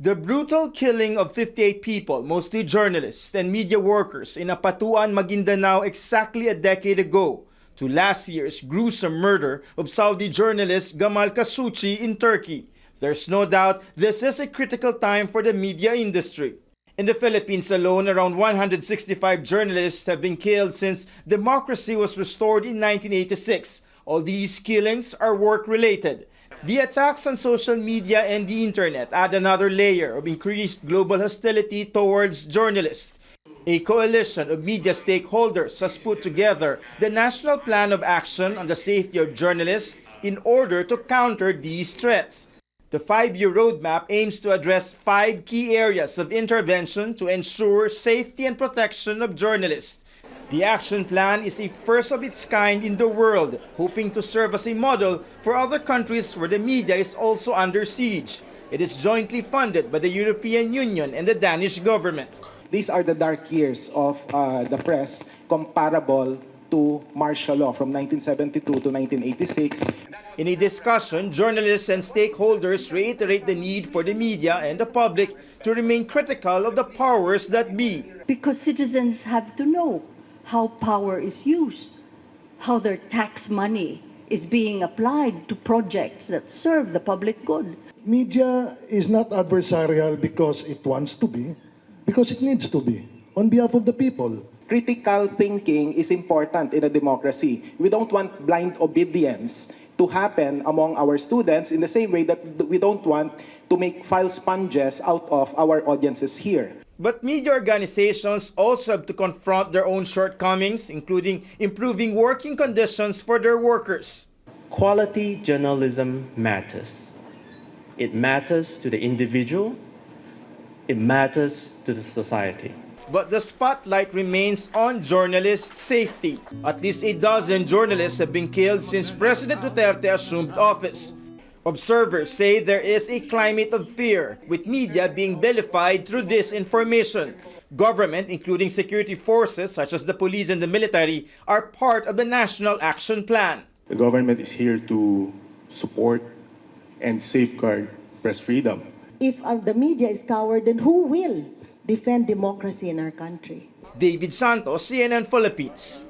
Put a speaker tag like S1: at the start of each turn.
S1: The brutal killing of 58 people, mostly journalists and media workers in Apatuan, Maguindanao exactly a decade ago, to last year's gruesome murder of Saudi journalist Gamal Khashoggi in Turkey. There's no doubt this is a critical time for the media industry. In the Philippines alone, around 165 journalists have been killed since democracy was restored in 1986. All these killings are work-related. The attacks on social media and the internet add another layer of increased global hostility towards journalists. A coalition of media stakeholders has put together the National Plan of Action on the Safety of Journalists in order to counter these threats. The 5-year roadmap aims to address 5 key areas of intervention to ensure safety and protection of journalists. The action plan is a first of its kind in the world, hoping to serve as a model for other countries where the media is also under siege. It is jointly funded by the European Union and the Danish government.
S2: These are the dark years of the press, comparable to martial law from 1972 to 1986.
S1: In a discussion, journalists and stakeholders reiterate the need for the media and the public to remain critical of the powers that be.
S3: Because citizens have to know how power is used, how their tax money is being applied to projects that serve the public good.
S4: Media is not adversarial because it wants to be, because it needs to be, on behalf of the people.
S2: Critical thinking is important in a democracy. We don't want blind obedience to happen among our students in the same way that we don't want to make file sponges out of our audiences here.
S1: But media organizations also have to confront their own shortcomings, including improving working conditions for their workers.
S5: Quality journalism matters. It matters to the individual. It matters to the society.
S1: But the spotlight remains on journalists' safety. At least a dozen journalists have been killed since President Duterte assumed office. Observers say there is a climate of fear, with media being vilified through disinformation. Government, including security forces such as the police and the military, are part of the National Action Plan.
S6: The government is here to support and safeguard press freedom.
S7: If the media is coward, then who will defend democracy in our country?
S1: David Santos, CNN Philippines.